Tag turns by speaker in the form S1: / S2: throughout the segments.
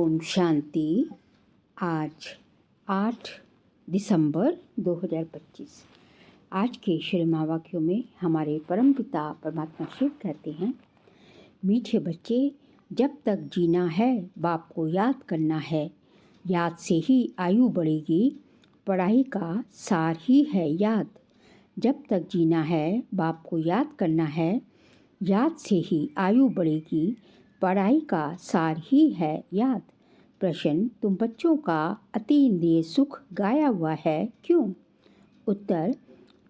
S1: ओम शांति। आज 8 दिसंबर 2025। आज के श्री महावाक्यों में हमारे परमपिता परमात्मा शिव कहते हैं, मीठे बच्चे, जब तक जीना है बाप को याद करना है। याद से ही आयु बढ़ेगी, पढ़ाई का सार ही है याद। जब तक जीना है बाप को याद करना है। याद से ही आयु बढ़ेगी, पढ़ाई का सार ही है याद। प्रश्न, तुम बच्चों का अति इंद्रिय सुख गाया हुआ है क्यों? उत्तर,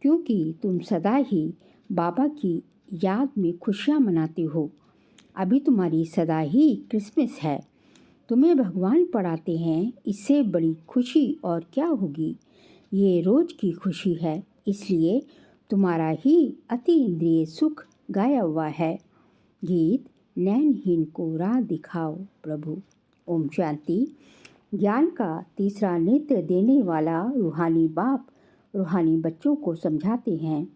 S1: क्योंकि तुम सदा ही बाबा की याद में खुशियाँ मनाते हो। अभी तुम्हारी सदा ही क्रिसमस है। तुम्हें भगवान पढ़ाते हैं, इससे बड़ी खुशी और क्या होगी। ये रोज़ की खुशी है, इसलिए तुम्हारा ही अति इंद्रिय सुख गाया हुआ है। गीत, नैनहीन को राह दिखाओ प्रभु। ओम शांति। ज्ञान का तीसरा नेत्र देने वाला रूहानी बाप रूहानी बच्चों को समझाते हैं।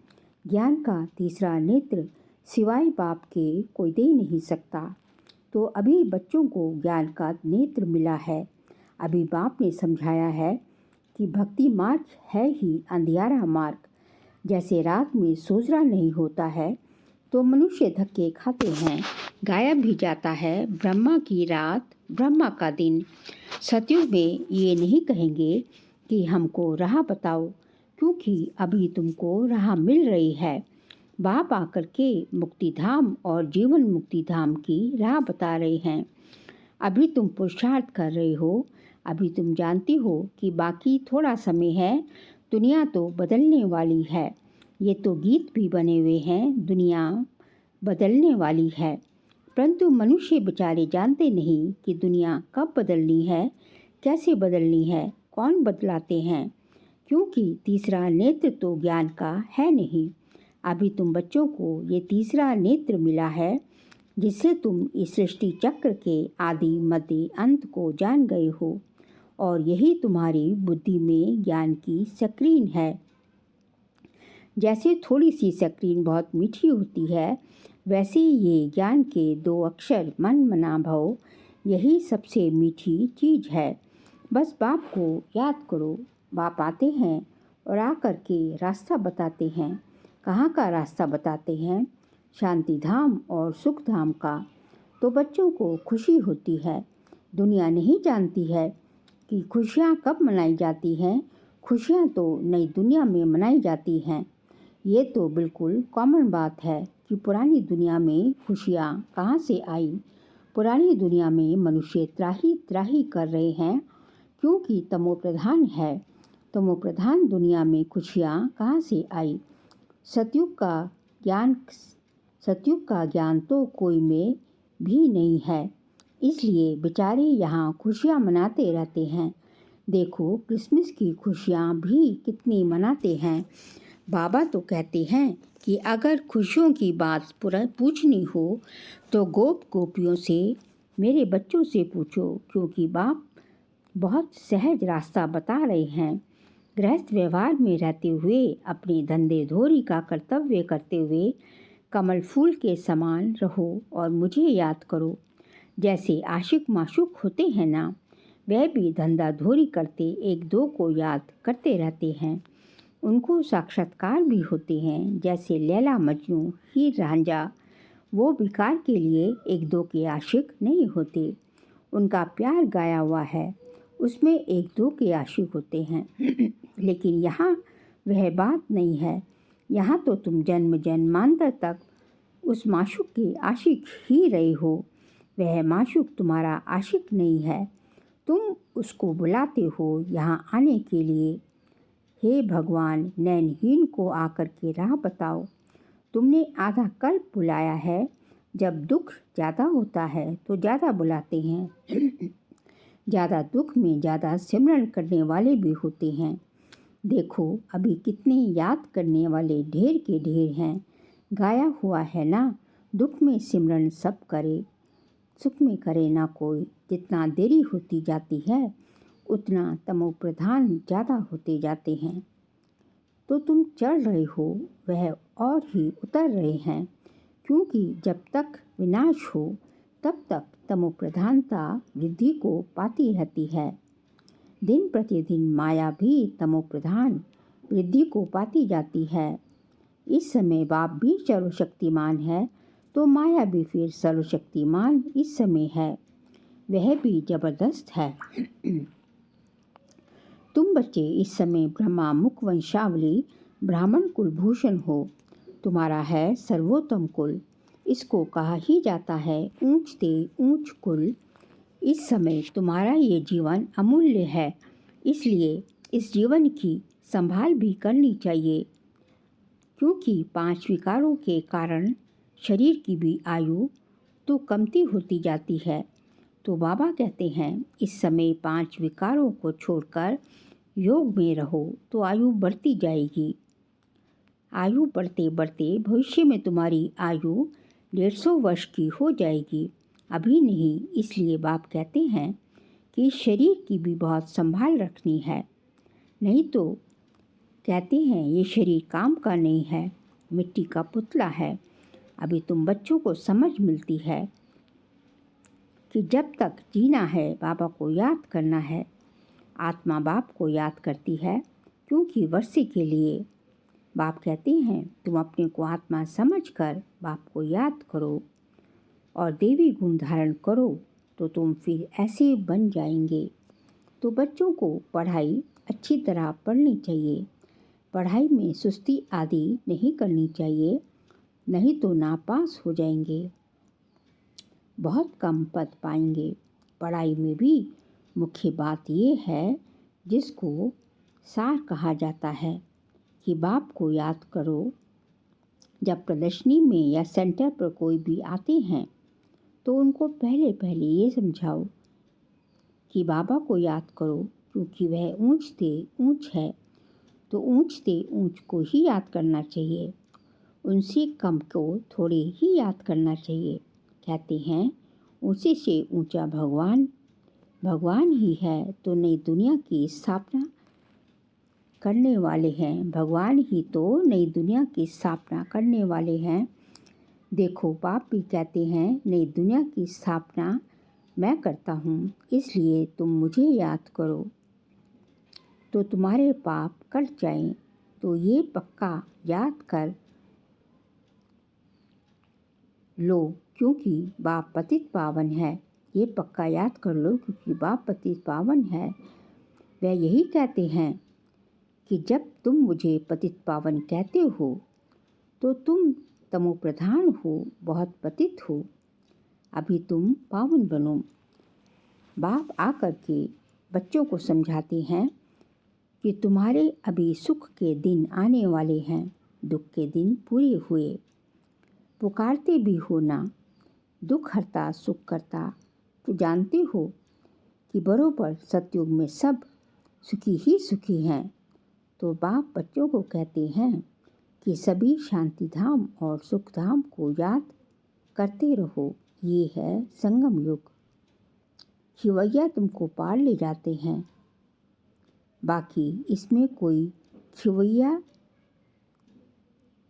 S1: ज्ञान का तीसरा नेत्र सिवाय बाप के कोई दे नहीं सकता। तो अभी बच्चों को ज्ञान का नेत्र मिला है। अभी बाप ने समझाया है कि भक्ति मार्ग है ही अंधियारा मार्ग। जैसे रात में सोजरा नहीं होता है तो मनुष्य धक्के खाते हैं, गायब भी जाता है ब्रह्मा की रात, ब्रह्मा का दिन। सतयुग में ये नहीं कहेंगे कि हमको राह बताओ, क्योंकि अभी तुमको राह मिल रही है। बाप आकर के मुक्ति धाम और जीवन मुक्ति धाम की राह बता रहे हैं। अभी तुम पुरुषार्थ कर रहे हो। अभी तुम जानती हो कि बाकी थोड़ा समय है, दुनिया तो बदलने वाली है। ये तो गीत भी बने हुए हैं, दुनिया बदलने वाली है। परंतु मनुष्य बेचारे जानते नहीं कि दुनिया कब बदलनी है, कैसे बदलनी है, कौन बदलाते हैं, क्योंकि तीसरा नेत्र तो ज्ञान का है नहीं। अभी तुम बच्चों को ये तीसरा नेत्र मिला है, जिससे तुम इस सृष्टि चक्र के आदि मध्य अंत को जान गए हो, और यही तुम्हारी बुद्धि में ज्ञान की स्क्रीन है। जैसे थोड़ी सी स्क्रीन बहुत मीठी होती है, वैसे ये ज्ञान के 2 अक्षर मन मना भव, यही सबसे मीठी चीज़ है। बस बाप को याद करो। बाप आते हैं और आकर के रास्ता बताते हैं। कहाँ का रास्ता बताते हैं? शांति धाम और सुख धाम का। तो बच्चों को खुशी होती है। दुनिया नहीं जानती है कि खुशियाँ कब मनाई जाती हैं। खुशियाँ तो नई दुनिया में मनाई जाती हैं। ये तो बिल्कुल कॉमन बात है कि पुरानी दुनिया में खुशियाँ कहाँ से आई। पुरानी दुनिया में मनुष्य त्राही त्राही कर रहे हैं, क्योंकि तमो प्रधान है। तमो प्रधान दुनिया में खुशियाँ कहाँ से आई। सतयुग का ज्ञान तो कोई में भी नहीं है, इसलिए बेचारे यहाँ खुशियाँ मनाते रहते हैं। देखो, क्रिसमस की खुशियाँ भी कितनी मनाते हैं। बाबा तो कहते हैं कि अगर खुशियों की बात पूछनी हो तो गोप गोपियों से, मेरे बच्चों से पूछो, क्योंकि बाप बहुत सहज रास्ता बता रहे हैं। गृहस्थ व्यवहार में रहते हुए अपने धंधे धोरी का कर्तव्य करते हुए कमल फूल के समान रहो और मुझे याद करो। जैसे आशिक माशूक होते हैं ना, वह भी धंधा धोरी करते एक दो को याद करते रहते हैं। उनको साक्षात्कार भी होते हैं, जैसे लैला मजनू, हीर रांझा। वो विकार के लिए एक दो के आशिक नहीं होते। उनका प्यार गाया हुआ है, उसमें एक दो के आशिक होते हैं। लेकिन यहाँ वह बात नहीं है। यहाँ तो तुम जन्म जन्मांतर तक उस माशूक के आशिक ही रहे हो। वह माशूक तुम्हारा आशिक नहीं है, तुम उसको बुलाते हो यहाँ आने के लिए। हे भगवान, नैनहीन को आकर के राह बताओ। तुमने आधा कल्प बुलाया है। जब दुख ज़्यादा होता है तो ज़्यादा बुलाते हैं। ज़्यादा दुख में ज़्यादा सिमरन करने वाले भी होते हैं। देखो, अभी कितने याद करने वाले ढेर के ढेर हैं। गाया हुआ है ना, दुख में सिमरन सब करे, सुख में करे ना कोई। जितना देरी होती जाती है उतना तमो प्रधान ज़्यादा होते जाते हैं। तो तुम चढ़ रहे हो, वह और ही उतर रहे हैं, क्योंकि जब तक विनाश हो तब तक तमोप्रधानता वृद्धि को पाती रहती है। दिन प्रतिदिन माया भी तमोप्रधान वृद्धि को पाती जाती है। इस समय बाप भी सर्वशक्तिमान है तो माया भी फिर सर्वशक्तिमान इस समय है, वह भी जबरदस्त है। तुम बच्चे इस समय ब्रह्मा मुख वंशावली ब्राह्मण कुलभूषण हो। तुम्हारा है सर्वोत्तम कुल, इसको कहा ही जाता है ऊंच ते ऊंच कुल। इस समय तुम्हारा ये जीवन अमूल्य है, इसलिए इस जीवन की संभाल भी करनी चाहिए, क्योंकि 5 विकारों के कारण शरीर की भी आयु तो कमती होती जाती है। तो बाबा कहते हैं इस समय 5 विकारों को छोड़कर योग में रहो तो आयु बढ़ती जाएगी। आयु बढ़ते बढ़ते भविष्य में तुम्हारी आयु 150 वर्ष की हो जाएगी, अभी नहीं। इसलिए बाप कहते हैं कि शरीर की भी बहुत संभाल रखनी है, नहीं तो कहते हैं ये शरीर काम का नहीं है, मिट्टी का पुतला है। अभी तुम बच्चों को समझ मिलती है कि जब तक जीना है बाबा को याद करना है। आत्मा बाप को याद करती है क्योंकि वर्षे के लिए बाप कहते हैं तुम अपने को आत्मा समझकर बाप को याद करो और देवी गुण धारण करो तो तुम फिर ऐसे बन जाएंगे। तो बच्चों को पढ़ाई अच्छी तरह पढ़नी चाहिए, पढ़ाई में सुस्ती आदि नहीं करनी चाहिए, नहीं तो नापास हो जाएंगे, बहुत कम पद पाएंगे। पढ़ाई में भी मुख्य बात ये है जिसको सार कहा जाता है कि बाप को याद करो। जब प्रदर्शनी में या सेंटर पर कोई भी आते हैं तो उनको पहले पहले ये समझाओ कि बाबा को याद करो, क्योंकि वह ऊंच से ऊंच है, तो ऊंच से ऊंच को ही याद करना चाहिए, उनसे कम को थोड़े ही याद करना चाहिए। कहते हैं ऊंचे से ऊंचा भगवान भगवान ही है, तो नई दुनिया की स्थापना करने वाले हैं, भगवान ही तो नई दुनिया की स्थापना करने वाले हैं। देखो बाप भी कहते हैं नई दुनिया की स्थापना मैं करता हूँ, इसलिए तुम मुझे याद करो तो तुम्हारे पाप कट जाएं। तो ये पक्का याद कर लो क्योंकि बाप पतित पावन है। ये पक्का याद कर लो क्योंकि बाप पतित पावन है। वह यही कहते हैं कि जब तुम मुझे पतित पावन कहते हो तो तुम तमोप्रधान हो, बहुत पतित हो, अभी तुम पावन बनो। बाप आकर के बच्चों को समझाते हैं कि तुम्हारे अभी सुख के दिन आने वाले हैं, दुख के दिन पूरे हुए। पुकारते भी हो ना, दुख हरता सुख करता, तो जानते हो कि बरोबर सतयुग में सब सुखी ही सुखी हैं। तो बाप बच्चों को कहते हैं कि सभी शांति धाम और सुख धाम को याद करते रहो। ये है संगम युग, खिवैया तुमको पार ले जाते हैं। बाकी इसमें कोई खिवैया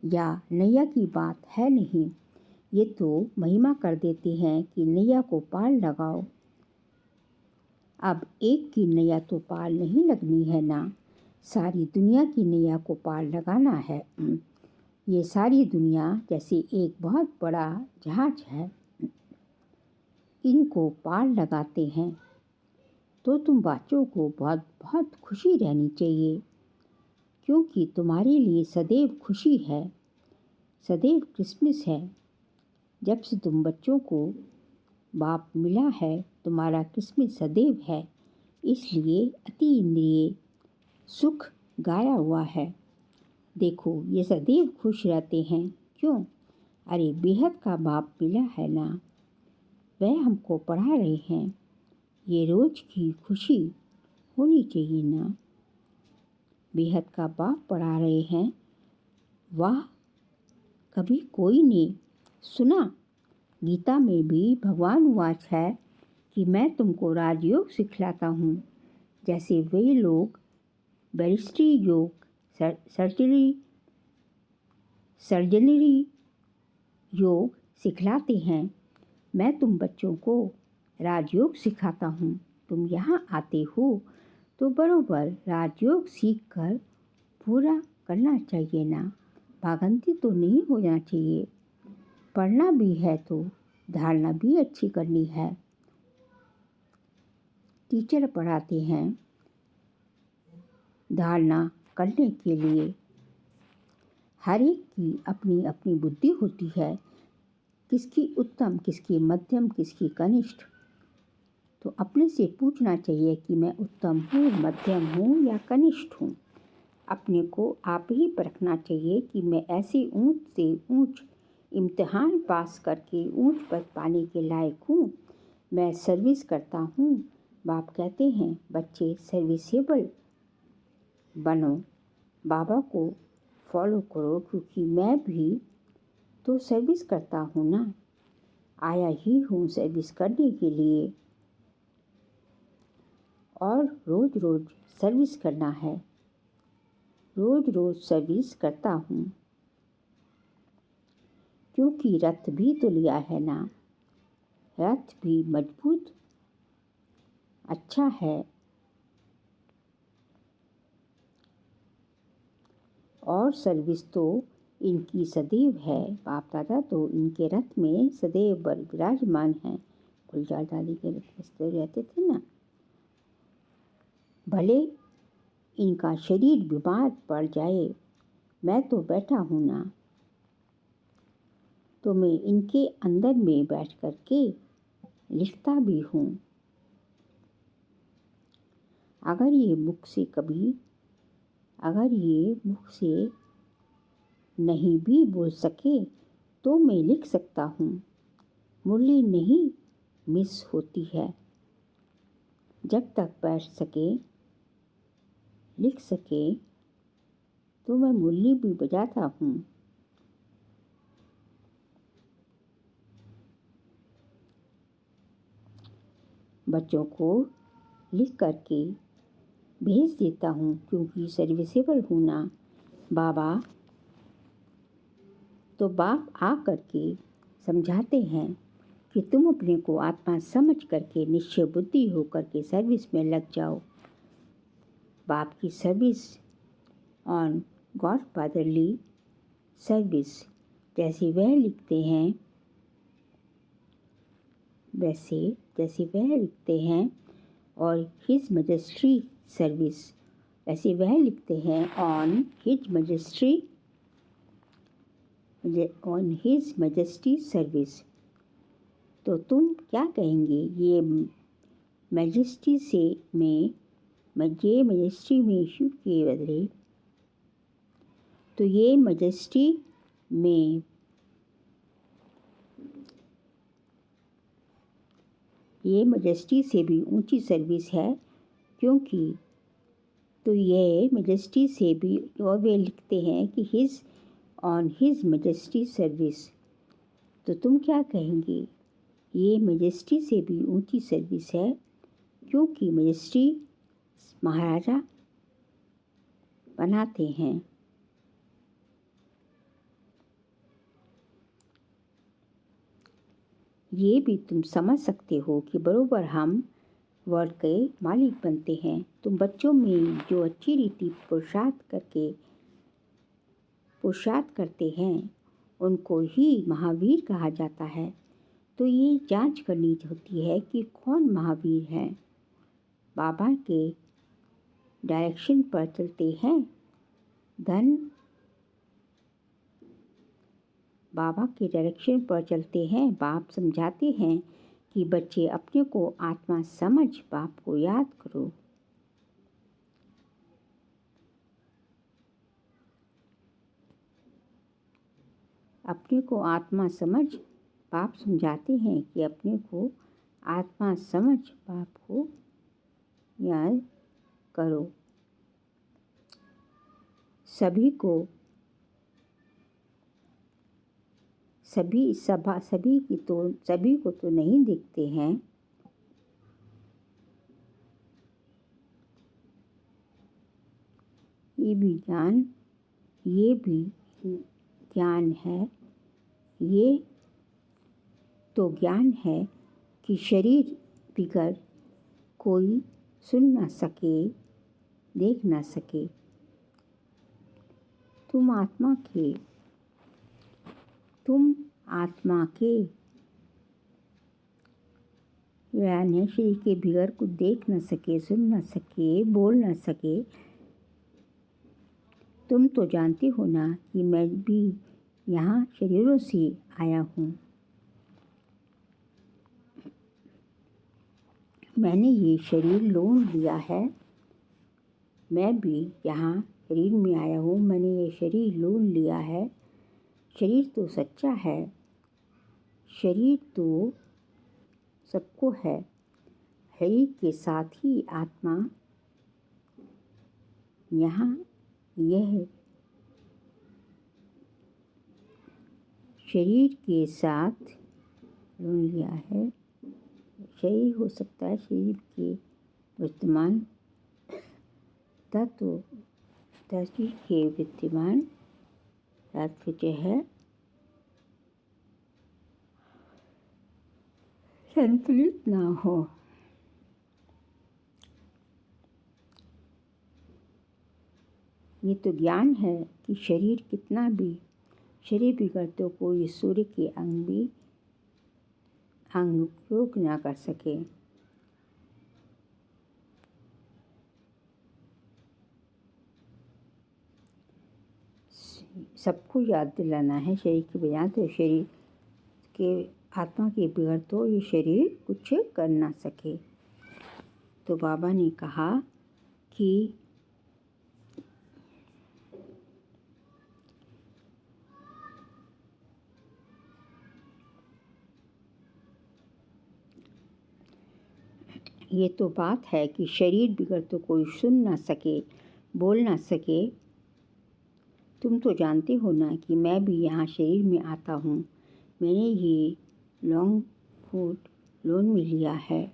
S1: या नैया की बात है नहीं, ये तो महिमा कर देते हैं कि नैया को पार लगाओ। अब एक की नैया तो पार नहीं लगनी है ना, सारी दुनिया की नैया को पार लगाना है। ये सारी दुनिया जैसे एक बहुत बड़ा जहाज है, इनको पार लगाते हैं तो तुम बच्चों को बहुत बहुत खुशी रहनी चाहिए, क्योंकि तुम्हारे लिए सदैव खुशी है, सदैव क्रिसमस है। जब से तुम बच्चों को बाप मिला है तुम्हारा क्रिसमस सदैव है, इसलिए अति इंद्रिय सुख गाया हुआ है। देखो ये सदैव खुश रहते हैं, क्यों? अरे बेहद का बाप मिला है ना, वह हमको पढ़ा रहे हैं, ये रोज की खुशी होनी चाहिए ना। बेहद का बाप पढ़ा रहे हैं, वाह कभी कोई ने सुना? गीता में भी भगवान वाच है कि मैं तुमको राजयोग सिखलाता हूँ, जैसे वे लोग बैरिस्ट्री योग सर्जनरी योग सिखलाते हैं, मैं तुम बच्चों को राजयोग सिखाता हूँ। तुम यहाँ आते हो तो बरोबर राजयोग सीख कर पूरा करना चाहिए ना। भागंती तो नहीं हो जाना चाहिए। पढ़ना भी है तो धारणा भी अच्छी करनी है। टीचर पढ़ाते हैं धारणा करने के लिए। हर एक की अपनी अपनी बुद्धि होती है, किसकी उत्तम, किसकी मध्यम, किसकी कनिष्ठ। तो अपने से पूछना चाहिए कि मैं उत्तम हूँ, मध्यम हूँ या कनिष्ठ हूँ। अपने को आप ही परखना चाहिए कि मैं ऐसे ऊंच से ऊंच इम्तिहान पास करके ऊंच पद पाने के लायक हूँ। मैं सर्विस करता हूँ। बाप कहते हैं बच्चे सर्विसेबल बनो, बाबा को फॉलो करो, क्योंकि मैं भी तो सर्विस करता हूँ ना। आया ही हूँ सर्विस करने के लिए और रोज़ रोज़ सर्विस करना है। रोज़ रोज़ सर्विस करता हूँ, क्योंकि रथ भी तो लिया है ना। रथ भी मजबूत अच्छा है और सर्विस तो इनकी सदैव है। बाप दादा तो इनके रथ में सदैव विराजमान हैं। गुलजार दादी के रथ में सदैव रहते थे ना। भले इनका शरीर बीमार पड़ जाए, मैं तो बैठा हूँ ना। तो मैं इनके अंदर में बैठ कर के लिखता भी हूँ। अगर ये मुख से नहीं भी बोल सके तो मैं लिख सकता हूँ। मुरली नहीं मिस होती है। जब तक बैठ सके, लिख सके तो मैं मुरली भी बजाता हूँ। बच्चों को लिख करके भेज देता हूँ, क्योंकि सर्विसेबल हूँ ना। बाप आ करके समझाते हैं कि तुम अपने को आत्मा समझ करके निश्चय बुद्धि हो करके सर्विस में लग जाओ। बाप की service on God fatherly service जैसे वह लिखते हैं और हिज मैजेस्टी सर्विस ऐसे वह लिखते हैं ऑन हिज मैजेस्टी सर्विस। तो तुम क्या कहेंगे? ये मैजेस्टी में इशू के बदले तो ये मैजेस्टी से भी ऊंची सर्विस है, क्योंकि तो ये मैजेस्टी से भी, और वे लिखते हैं कि हिज मैजेस्टी सर्विस। तो तुम क्या कहेंगे? ये मैजेस्टी से भी ऊंची सर्विस है, क्योंकि मैजेस्टी महाराजा बनाते हैं। ये भी तुम समझ सकते हो कि बरोबर हम वर्ल्ड के मालिक बनते हैं। तुम बच्चों में जो अच्छी रीति पुरुषार्थ करते हैं उनको ही महावीर कहा जाता है। तो ये जांच करनी होती है कि कौन महावीर है। बाबा के डायरेक्शन पर चलते हैं, बाबा के डायरेक्शन पर चलते हैं। बाप समझाते हैं कि बच्चे अपने को आत्मा समझ बाप को याद करो। अपने को आत्मा समझ बाप समझाते हैं कि अपने को आत्मा समझ बाप को याद करो। सभी को नहीं दिखते हैं। ये भी ज्ञान है। ये तो ज्ञान है कि शरीर बिगड़ कोई सुन ना सके, देख ना सके। तुम आत्मा के यानी शरीर के बिगड़ को देख न सके, सुन न सके, बोल न सके। तुम तो जानते हो ना कि मैं भी यहाँ शरीरों से आया हूँ। मैंने ये शरीर लोन लिया है। मैं भी यहाँ शरीर में आया हूँ। मैंने ये शरीर लोन लिया है। शरीर तो सच्चा है, शरीर तो सबको है। शरीर के साथ ही आत्मा यहाँ यह शरीर के साथ लोन लिया है। शरीर हो सकता है शरीर के वर्तमान तत्व, शरीर के विद्यमान तत्व जो है संतुलित ना हो। ये तो ज्ञान है कि शरीर कितना भी शरीर बिगड़ तो कोई सूर्य के अंग उपयोग ना कर सके। सबको याद दिलाना है शरीर के बिना तो शरीर के आत्मा के बिगड़ तो ये शरीर कुछ कर ना सके। तो बाबा ने कहा कि ये तो बात है कि शरीर बिगड़ तो कोई सुन ना सके, बोल ना सके। तुम तो जानते हो ना कि मैं भी यहाँ शरीर में आता हूँ। मैंने ये लॉन्ग फूड लोन में लिया है।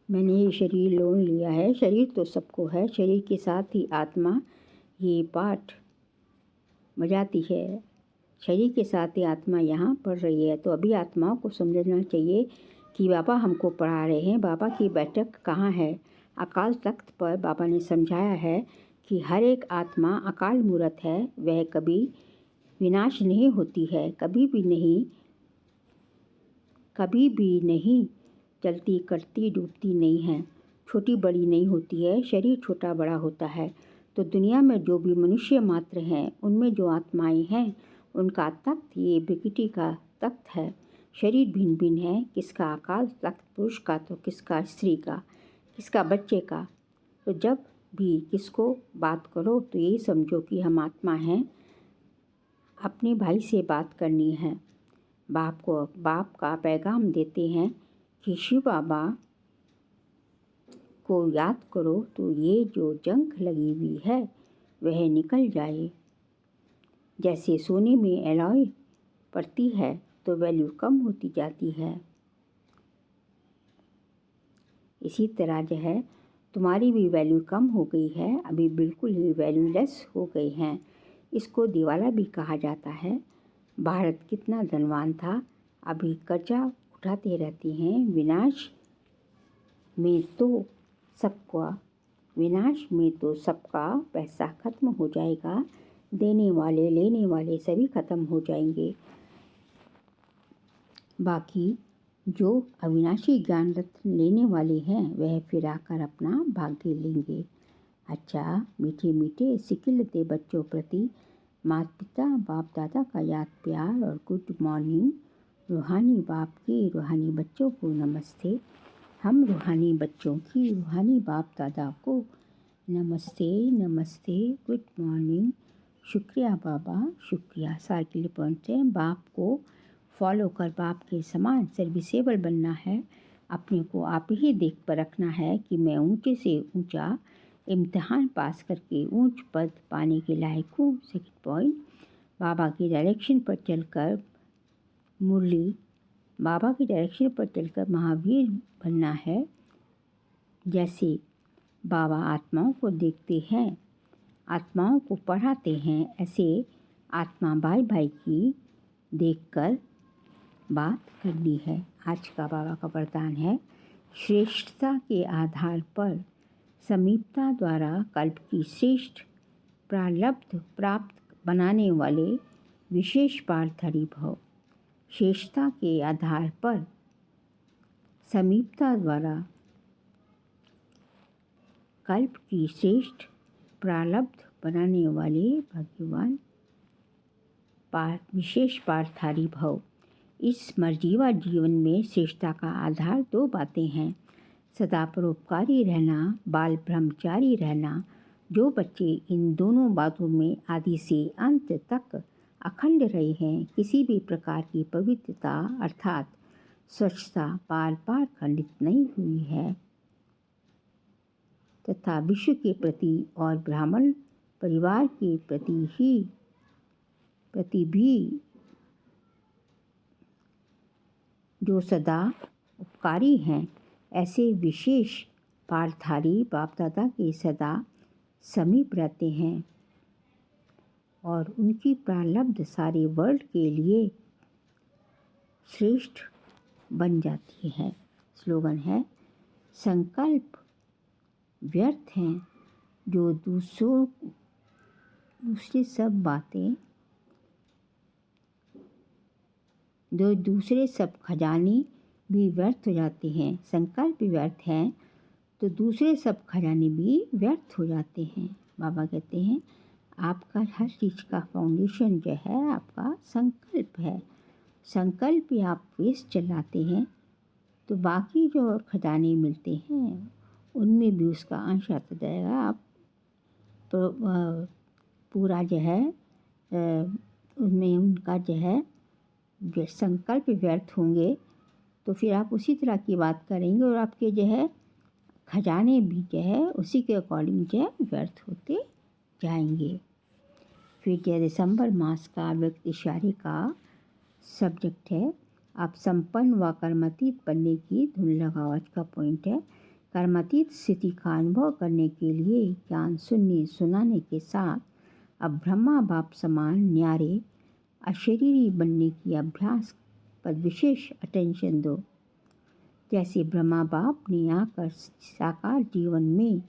S1: मैंने ये शरीर लोन लिया है। शरीर तो सबको है, शरीर के साथ ही आत्मा ये पाठ बजाती है। शरीर के साथ ही आत्मा यहाँ पढ़ रही है। तो अभी आत्माओं को समझना चाहिए कि बाबा हमको पढ़ा रहे हैं। बाबा की बैठक कहाँ है? अकाल तख्त पर बाबा ने समझाया है कि हर एक आत्मा अकाल मूर्त है। वह कभी विनाश नहीं होती है, कभी भी नहीं चलती, कटती, डूबती नहीं है, छोटी बड़ी नहीं होती है। शरीर छोटा बड़ा होता है। तो दुनिया में जो भी मनुष्य मात्र हैं, उनमें जो आत्माएं हैं, उनका तख्त ये विकृति का तख्त है। शरीर भिन्न भिन्न है, किसका अकाल तख्त पुरुष का तो किसका स्त्री का, किसका बच्चे का। तो जब भी किसको बात करो तो यही समझो कि हम आत्मा हैं। अपने भाई से बात करनी है। बाप का पैगाम देते हैं कि शिव बाबा को याद करो तो ये जो जंग लगी हुई है वह निकल जाए। जैसे सोने में एलॉय पड़ती है तो वैल्यू कम होती जाती है, इसी तरह जो है तुम्हारी भी वैल्यू कम हो गई है। अभी बिल्कुल ही वैल्यूलेस हो गई हैं। इसको दिवाला भी कहा जाता है। भारत कितना धनवान था, अभी कर्जा उठाते रहते हैं। विनाश में तो सबका विनाश में तो सबका पैसा खत्म हो जाएगा, देने वाले लेने वाले सभी खत्म हो जाएंगे, बाकी जो अविनाशी ज्ञान रत्न लेने वाले हैं वह फिर आकर अपना भाग्य लेंगे। अच्छा, मीठे मीठे सिखिलते बच्चों प्रति माता पिता बाप दादा का याद प्यार और गुड मॉर्निंग। रूहानी बाप के रूहानी बच्चों को नमस्ते। हम रूहानी बच्चों की रूहानी बाप दादा को नमस्ते नमस्ते, गुड मॉर्निंग, शुक्रिया बाबा, शुक्रिया। सार के लिए पहुँचते हैं। बाप को फॉलो कर बाप के समान सर्विसेबल बनना है। अपने को आप ही देख पर रखना है कि मैं ऊंचे से ऊंचा इम्तिहान पास करके ऊंच पद पाने के लायक हूँ। सेकंड पॉइंट, बाबा की डायरेक्शन पर चलकर महावीर बनना है। जैसे बाबा आत्माओं को देखते हैं, आत्माओं को पढ़ाते हैं, ऐसे आत्मा भाई भाई की देखकर बात करनी है। आज का बाबा का वरदान है, श्रेष्ठता के आधार पर समीपता द्वारा कल्प की श्रेष्ठ प्रारब्ध प्राप्त बनाने वाले विशेष पारधारी भव। श्रेष्ठता के आधार पर समीपता द्वारा कल्प की श्रेष्ठ प्रारब्ध बनाने वाले भगवान विशेष पारधारी भव। इस मर्जीवा जीवन में श्रेष्ठता का आधार दो बातें हैं, सदा परोपकारी रहना, बाल ब्रह्मचारी रहना। जो बच्चे इन दोनों बातों में आदि से अंत तक अखंड रहे हैं, किसी भी प्रकार की पवित्रता अर्थात स्वच्छता बार बार खंडित नहीं हुई है तथा विश्व के प्रति और ब्राह्मण परिवार के प्रति भी जो सदा उपकारी हैं, ऐसे विशेष पारधारी बाप दादा के सदा समीप रहते हैं और उनकी प्रारब्ध सारे वर्ल्ड के लिए श्रेष्ठ बन जाती है। स्लोगन है, संकल्प व्यर्थ हैं जो दूसरे सब खजाने भी व्यर्थ हो जाते हैं। संकल्प व्यर्थ हैं तो दूसरे सब खजाने भी व्यर्थ हो जाते हैं। बाबा कहते हैं, आपका हर चीज़ का फाउंडेशन जो है आपका संकल्प है। संकल्प ही आप वेस्ट चलाते हैं तो बाकी जो और खजाने मिलते हैं उनमें भी उसका अंश आता जाएगा। आप तो पूरा जो है उनमें उनका जो है संकल्प व्यर्थ होंगे तो फिर आप उसी तरह की बात करेंगे और आपके जो है खजाने भी जो है उसी के अकॉर्डिंग जो है व्यर्थ होते जाएंगे। फिर जो दिसंबर मास का व्यक्त इशारे का सब्जेक्ट है, आप संपन्न व कर्मातीत बनने की धुन लगाओ। आज का पॉइंट है, कर्मातीत स्थिति का अनुभव करने के लिए ज्ञान सुनाने के साथ अब ब्रह्मा बाप समान न्यारे अशरीरी बनने की अभ्यास पर विशेष अटेंशन दो। जैसे ब्रह्मा बाप ने आकर साकार जीवन में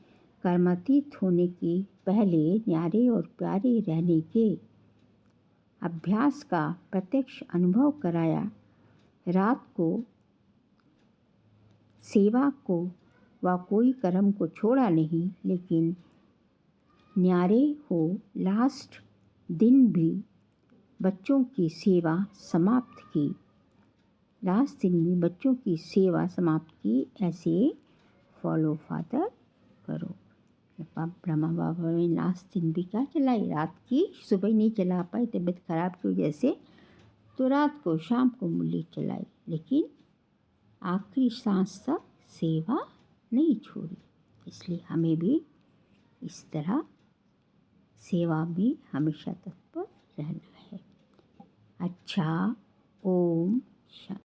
S1: कर्मातीत होने के पहले न्यारे और प्यारे रहने के अभ्यास का प्रत्यक्ष अनुभव कराया। रात को सेवा को व कोई कर्म को छोड़ा नहीं, लेकिन न्यारे हो लास्ट दिन भी बच्चों की सेवा समाप्त की। लास्ट दिन भी बच्चों की सेवा समाप्त की। ऐसे फॉलो फादर करो। ब्रह्मा बाबा ने लास्ट दिन भी क्या चलाई, रात की सुबह नहीं चला पाए तबीयत खराब की वजह से, तो रात को शाम को मुरली चलाई, लेकिन आखिरी सांस तक सेवा नहीं छोड़ी। इसलिए हमें भी इस तरह सेवा में हमेशा तत्पर रहना है। अच्छा, ओम शांति।